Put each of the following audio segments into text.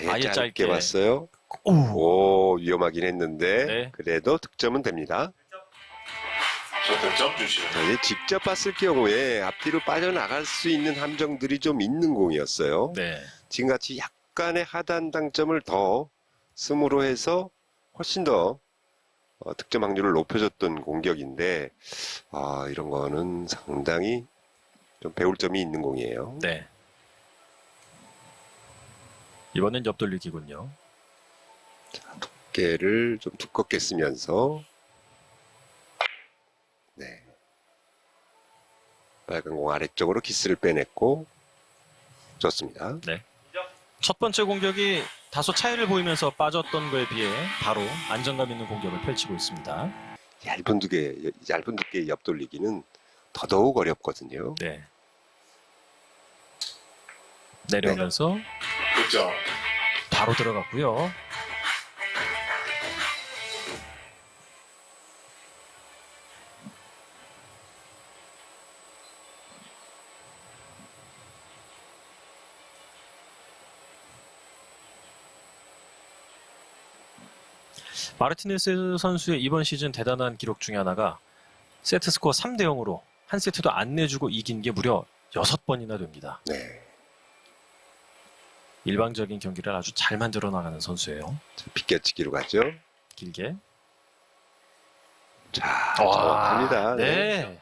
아예 짧게 짧게. 봤어요. 오. 오, 위험하긴 했는데 네. 그래도 득점은 됩니다. 저 득점 주시는 자, 이제 직접 봤을 경우에 앞뒤로 빠져나갈 수 있는 함정들이 좀 있는 공이었어요. 네. 지금같이 약간의 하단 당점을 더 씀으로 해서 훨씬 더 득점 확률을 높여줬던 공격인데 이런 거는 상당히 좀 배울 점이 있는 공이에요. 네. 이번엔 옆돌리기군요. 두께를 좀 두껍게 쓰면서 네. 빨간 공 아래쪽으로 기스를 빼냈고 좋습니다. 네. 첫 번째 공격이 다소 차이를 보이면서 빠졌던 거에 비해 바로 안정감 있는 공격을 펼치고 있습니다. 얇은 두께의 옆돌리기는 더더욱 어렵거든요. 네. 내려오면서 득점. 바로 들어갔고요. 마르티네스 선수의 이번 시즌 대단한 기록 중에 하나가 세트 스코어 3대 0으로 한 세트도 안 내주고 이긴 게 무려 6번이나 됩니다. 네. 일방적인 경기를 아주 잘 만들어 나가는 선수예요. 비껴치기로 가죠. 길게. 자, 정확합니다. 네.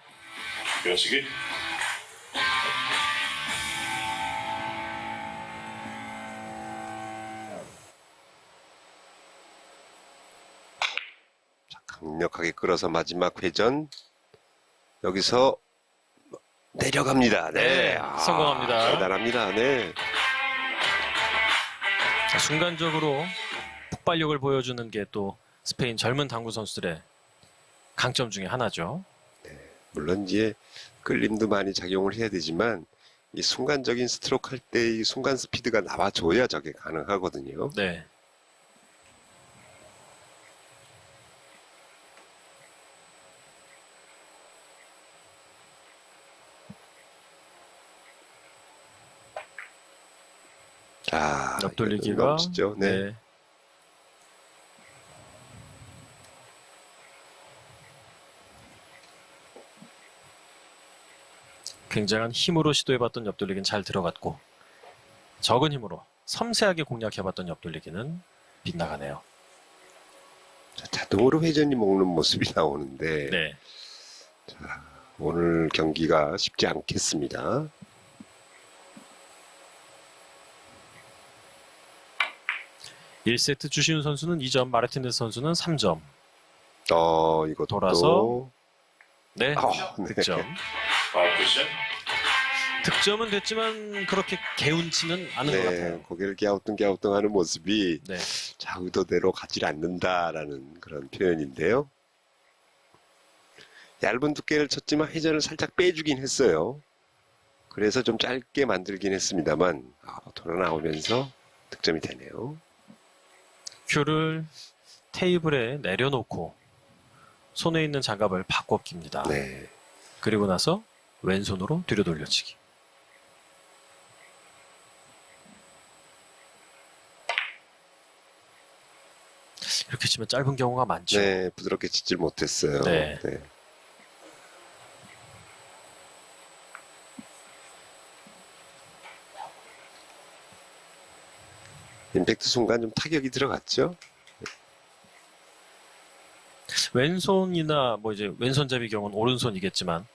여시기. 자, 강력하게 끌어서 마지막 회전 여기서 내려갑니다. 네, 네, 성공합니다. 대단합니다. 네. 자, 순간적으로 폭발력을 보여주는 게 또 스페인 젊은 당구 선수들의 강점 중에 하나죠. 물론 이제 끌림도 많이 작용을 해야 되지만 이 순간적인 스트로크 할 때 이 순간 스피드가 나와줘야 저게 가능하거든요. 네. 자, 옆돌리기가 이거는 넘치죠. 네. 굉장한 힘으로 시도해봤던 옆돌리기는 잘 들어갔고 적은 힘으로 섬세하게 공략해봤던 옆돌리기는 빗나가네요. 자, 자동으로 회전이 먹는 모습이 나오는데 네. 오늘 경기가 쉽지 않겠습니다. 일 세트 주시운 선수는 2점, 마르티네스 선수는 3점. 이것도 돌아서 네, 네. 득점. 파울 쿠션. 득점은 됐지만 그렇게 개운치는 않은 것 네, 같아요. 고개를 갸우뚱갸우뚱하는 모습이 네. 자, 의도대로 가지 않는다라는 그런 표현인데요. 얇은 두께를 쳤지만 회전을 살짝 빼주긴 했어요. 그래서 좀 짧게 만들긴 했습니다만 돌아 나오면서 득점이 되네요. 큐를 테이블에 내려놓고 손에 있는 장갑을 바꿔 낍니다. 네, 그리고 나서 왼손으로 뒤로 돌려치기. 이렇게 치면 짧은 경우가 많죠. 네, 부드럽게 치질 못했어요. 네. 네. 임팩트 순간 좀 타격이 들어갔죠? 왼손이나 뭐 이제 왼손잡이 경우는 오른손이겠지만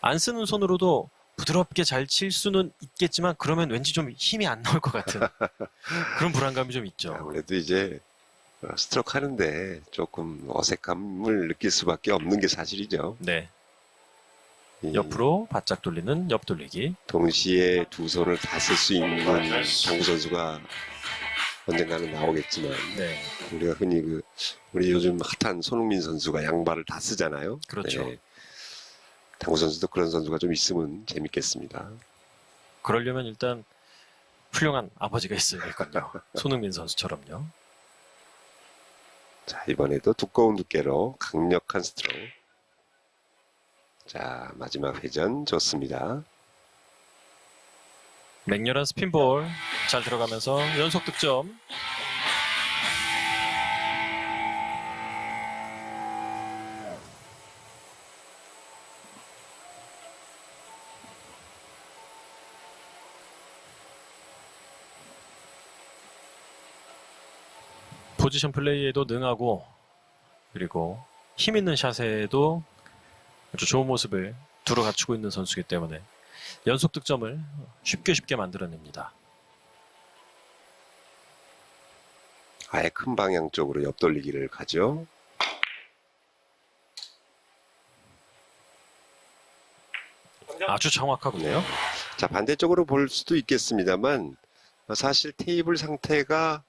안 쓰는 손으로도 부드럽게 잘 칠 수는 있겠지만 그러면 왠지 좀 힘이 안 나올 것 같은 그런 불안감이 좀 있죠. 아무래도 이제 스트로크 하는데 조금 어색함을 느낄 수밖에 없는 게 사실이죠. 네. 이 옆으로 바짝 돌리는 옆돌리기. 동시에 두 손을 다 쓸 수 있는 당구 선수가 언젠가는 나오겠지만 네. 우리가 흔히 우리 요즘 핫한 손흥민 선수가 양발을 다 쓰잖아요. 그렇죠. 당구 선수도 그런 선수가 좀 있으면 재밌겠습니다. 그러려면 일단 훌륭한 아버지가 있어야겠군요. 손흥민 선수처럼요. 자, 이번에도 두꺼운 두께로 강력한 스트로크. 자, 마지막 회전 좋습니다. 맹렬한 스핀볼. 잘 들어가면서 연속 득점. 포지션 플레이에도 능하고 그리고 힘 있는 샷에도 아주 좋은 모습을 두루 갖추고 있는 선수이기 때문에 연속 득점을 쉽게 만들어냅니다. 아예 큰 방향 쪽으로 옆돌리기를 가죠. 아주 정확하군요. 자, 반대쪽으로 볼 수도 있겠습니다만 사실 테이블 상태가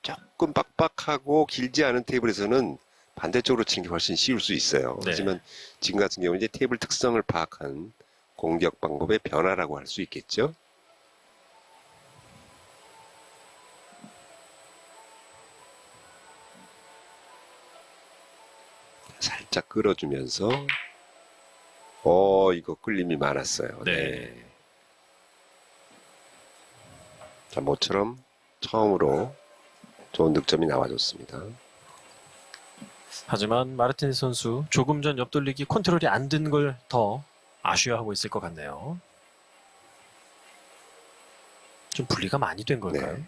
조금 빡빡하고 길지 않은 테이블에서는 반대쪽으로 치는 게 훨씬 쉬울 수 있어요. 네. 하지만 지금 같은 경우는 이제 테이블 특성을 파악한 공격 방법의 변화라고 할 수 있겠죠. 살짝 끌어주면서 이거 끌림이 많았어요. 네. 자, 모처럼 처음으로 좋은 득점이 나와줬습니다. 하지만 마르티네스 선수 조금 전 옆돌리기 컨트롤이 안 된 걸 더 아쉬워하고 있을 것 같네요. 좀 분리가 많이 된 걸까요? 네.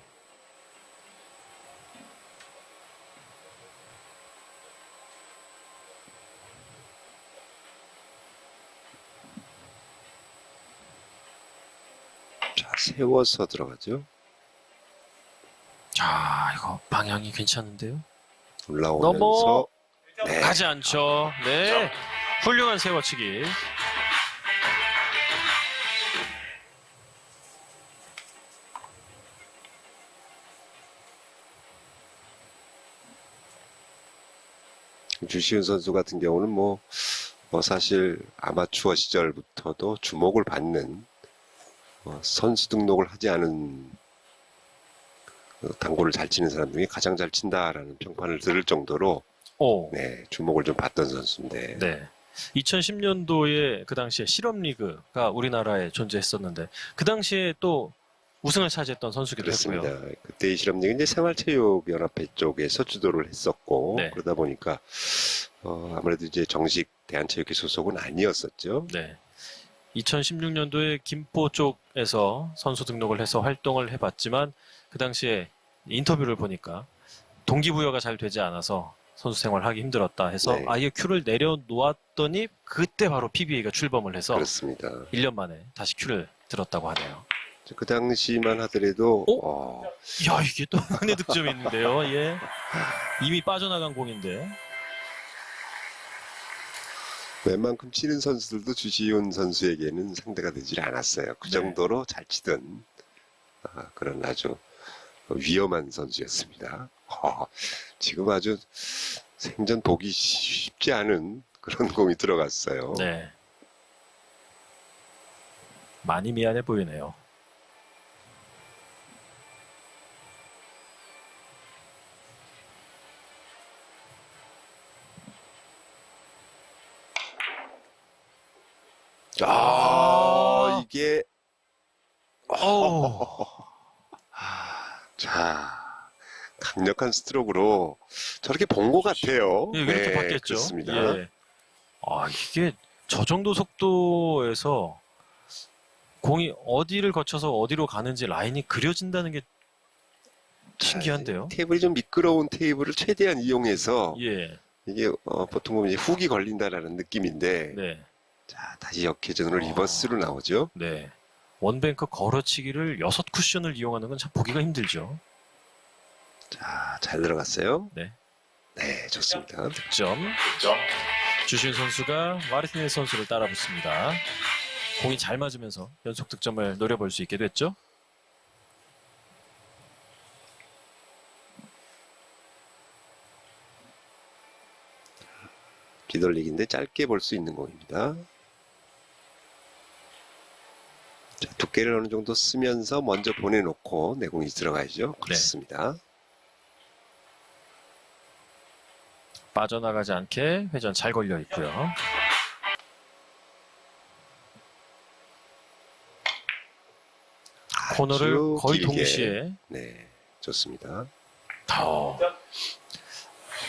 자, 세워서 들어가죠. 자, 이거 방향이 괜찮은데요? 올라오면서 네. 가지 않죠. 네. 훌륭한 세워치기. 주시은 선수 같은 경우는 뭐 사실 아마추어 시절부터도 주목을 받는 선수 등록을 하지 않은 당구를 잘 치는 사람 중에 가장 잘 친다라는 평판을 들을 정도로 오. 네, 주목을 좀 받던 선수인데 네. 2010년도에 그 당시에 실업 리그가 우리나라에 존재했었는데 그 당시에 또 우승을 차지했던 선수기도 그렇습니다. 했고요. 그때 이 실업리그 이제 생활체육연합회 쪽에서 주도를 했었고 네. 그러다 보니까 아무래도 이제 정식 대한체육회 소속은 아니었었죠. 네. 2016년도에 김포 쪽에서 선수 등록을 해서 활동을 해봤지만 그 당시에 인터뷰를 보니까 동기부여가 잘 되지 않아서 선수 생활하기 힘들었다 해서 네. 아예 큐를 내려놓았더니 그때 바로 PBA가 출범을 해서 그렇습니다. 1년 만에 다시 큐를 들었다고 하네요. 그 당시만 하더라도 야, 이게 또 한의 득점이 있는데요. 예. 이미 빠져나간 공인데. 웬만큼 치는 선수들도 주시은 선수에게는 상대가 되질 않았어요. 그 네. 정도로 잘 치던 그런 아주 위험한 선수였습니다. 지금 아주 생전 보기 쉽지 않은 그런 공이 들어갔어요. 네. 많이 미안해 보이네요. 이게 오. 자 강력한 스트로크로 저렇게 본 것 같아요. 예, 이렇게 바뀌었죠. 그렇습니다. 예. 이게 저 정도 속도에서 공이 어디를 거쳐서 어디로 가는지 라인이 그려진다는 게 신기한데요. 테이블이 좀 미끄러운 테이블을 최대한 이용해서 예. 이게 보통 보면 이제 훅이 걸린다라는 느낌인데 네. 자 다시 역회전으로 리버스로 나오죠. 네. 원뱅크 걸어치기를 6쿠션을 이용하는 건 참 보기가 힘들죠. 자 잘 들어갔어요. 네. 네 좋습니다. 득점. 득점. 주신 선수가 마르티네스 선수를 따라붙습니다. 공이 잘 맞으면서 연속 득점을 노려볼 수 있게 됐죠. 뒤돌리기인데 짧게 볼 수 있는 공입니다. 자, 두께를 어느 정도 쓰면서 먼저 보내놓고 내공이 들어가야죠. 그렇습니다. 빠져나가지 않게 회전 잘 걸려 있고요. 코너를 아주 거의 길게. 동시에. 네, 좋습니다.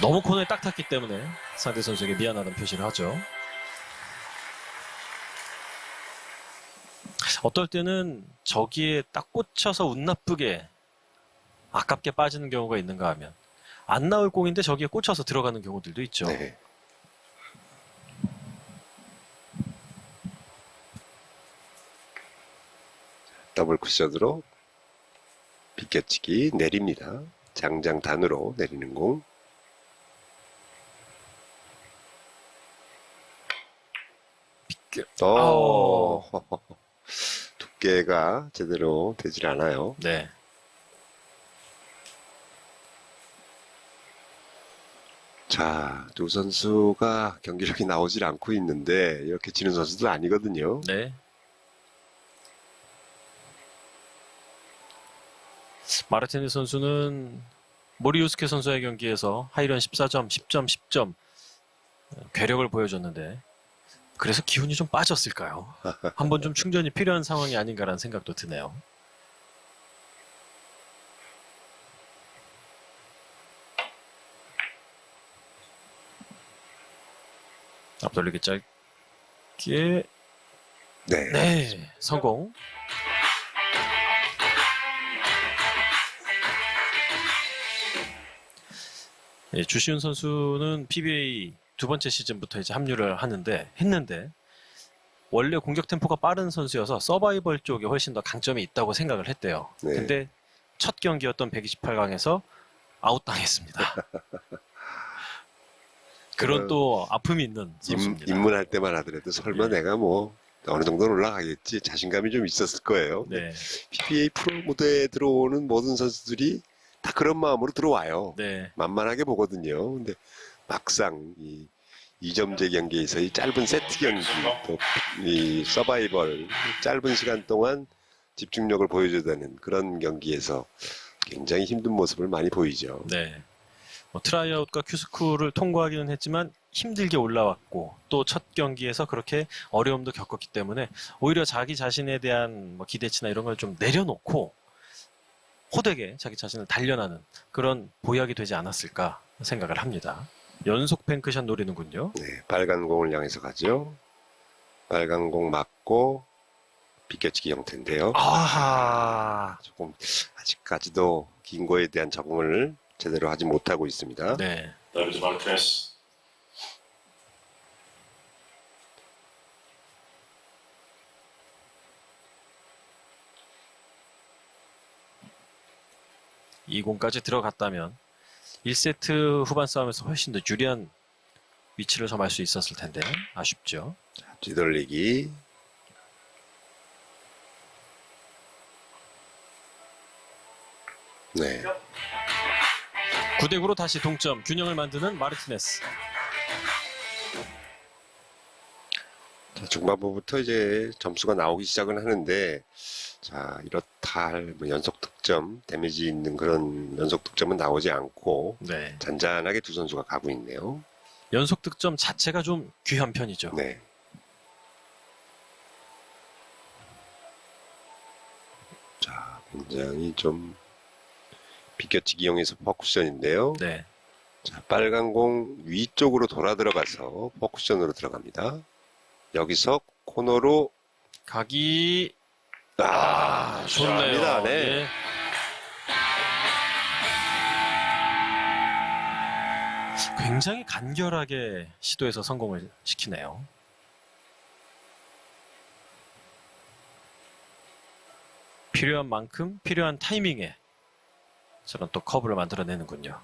너무 코너에 딱 탔기 때문에 상대 선수에게 미안하다는 표시를 하죠. 어떨 때는 저기에 딱 꽂혀서 운 나쁘게 아깝게 빠지는 경우가 있는가 하면 안 나올 공인데 저기에 꽂혀서 들어가는 경우들도 있죠. 네. 더블 쿠션으로 비껴치기 내립니다. 장장단으로 내리는 공. 아우. 두께가 제대로 되질 않아요. 네. 자, 두 선수가 경기력이 나오질 않고 있는데 이렇게 지는 선수도 아니거든요. 네. 마르티네스 선수는 모리우스케 선수의 경기에서 하이런 14점, 10점, 10점 괴력을 보여줬는데 그래서 기운이 좀 빠졌을까요? 한번 좀 충전이 필요한 상황이 아닌가라는 생각도 드네요. 앞돌리기 짧게 네. 네 성공. 예, 주시훈 선수는 PBA 두 번째 시즌부터 이제 합류를 했는데 원래 공격 템포가 빠른 선수여서 서바이벌 쪽에 훨씬 더 강점이 있다고 생각을 했대요. 네. 근데 첫 경기였던 128강에서 아웃당했습니다. 그런 또 아픔이 있는 선수입니다. 입문할 때만 하더라도 설마 예. 내가 뭐 어느 정도는 올라가겠지 자신감이 좀 있었을 거예요. 네, PBA 프로 무대에 들어오는 모든 선수들이 다 그런 마음으로 들어와요. 네, 만만하게 보거든요. 근데 막상 이 2점제 경기에서 이 짧은 세트 경기 또 이 서바이벌 짧은 시간 동안 집중력을 보여줘야 되는 그런 경기에서 굉장히 힘든 모습을 많이 보이죠. 네. 뭐 트라이아웃과 큐스쿨을 통과하기는 했지만 힘들게 올라왔고 또 첫 경기에서 그렇게 어려움도 겪었기 때문에 오히려 자기 자신에 대한 뭐 기대치나 이런 걸 좀 내려놓고 호되게 자기 자신을 단련하는 그런 보약이 되지 않았을까 생각을 합니다. 연속 뱅크샷 노리는군요. 네, 빨간 공을 향해서 가죠. 빨간 공 맞고 비껴치기 형태인데요. 아하. 조금 아직까지도 긴 거에 대한 적응을 제대로 하지 못하고 있습니다. 네. 다비드 마르티네스. 이 공까지 들어갔다면 1세트 후반 싸움에서 훨씬 더 유리한 위치를 점할 수 있었을 텐데 아쉽죠. 뒤돌리기. 네. 9대9로 다시 동점 균형을 만드는 마르티네스. 자, 중반부부터 이제 점수가 나오기 시작을 하는데, 자, 이렇다 할 뭐 연속 득점, 데미지 있는 그런 연속 득점은 나오지 않고, 네. 잔잔하게 두 선수가 가고 있네요. 연속 득점 자체가 좀 귀한 편이죠. 네. 자, 굉장히 좀 비껴치기형에서 퍼쿠션인데요. 네. 자, 빨간 공 위쪽으로 돌아 들어가서 퍼쿠션으로 들어갑니다. 여기서 코너로 각이 좋네요. 좋네요. 네. 예. 굉장히 간결하게 시도해서 성공을 시키네요. 필요한 만큼 필요한 타이밍에 저런 또 커브를 만들어내는군요.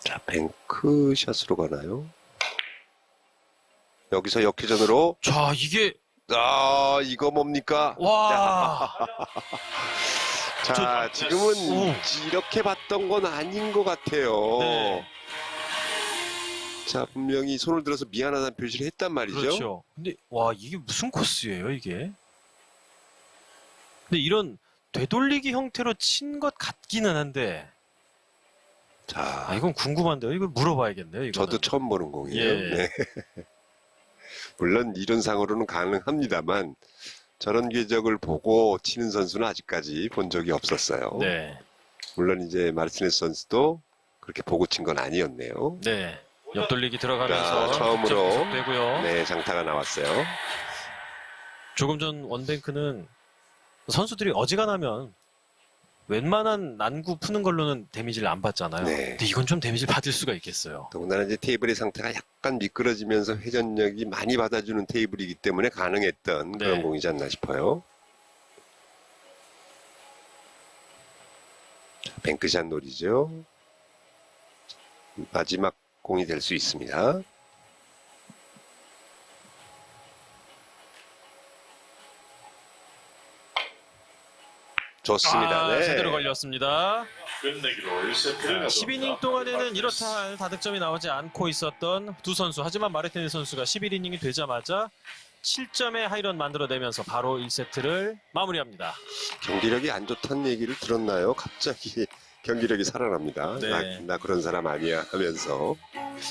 자, 뱅크샷으로 가나요? 여기서 역회전으로 자, 이게 이거 뭡니까? 와. 자, 지금은 이렇게 봤던 건 아닌 것 같아요. 네. 자, 분명히 손을 들어서 미안하다는 표시를 했단 말이죠. 그렇죠. 근데 와, 이게 무슨 코스예요, 이게? 근데 이런 되돌리기 형태로 친 것 같기는 한데 자, 이건 궁금한데요. 이거 물어봐야겠네요. 이거는. 저도 처음 보는 공이에요. 예. 네. 물론 이론상으로는 가능합니다만 저런 궤적을 보고 치는 선수는 아직까지 본 적이 없었어요. 네. 물론 이제 마르티네스 선수도 그렇게 보고 친 건 아니었네요. 네. 옆돌리기 들어가면서 자, 처음으로 되고요. 네, 장타가 나왔어요. 조금 전 원뱅크는 선수들이 어지간하면 웬만한 난구 푸는 걸로는 데미지를 안 받잖아요. 네. 근데 이건 좀 데미지를 받을 수가 있겠어요. 더군다나 이제 테이블의 상태가 약간 미끄러지면서 회전력이 많이 받아주는 테이블이기 때문에 가능했던 그런 네. 공이지 않나 싶어요. 자, 뱅크샷 노리죠. 마지막 공이 될 수 있습니다. 좋습니다. 네. 제대로 걸렸습니다. 끝내기로 1세트를 12이닝 동안에는 이렇다 할 다득점이 나오지 않고 있었던 두 선수. 하지만 마르티네스 선수가 11이닝이 되자마자 7점의 하이런 만들어내면서 바로 1세트를 마무리합니다. 경기력이 안 좋다는 얘기를 들었나요? 갑자기 경기력이 살아납니다. 네. 나 그런 사람 아니야 하면서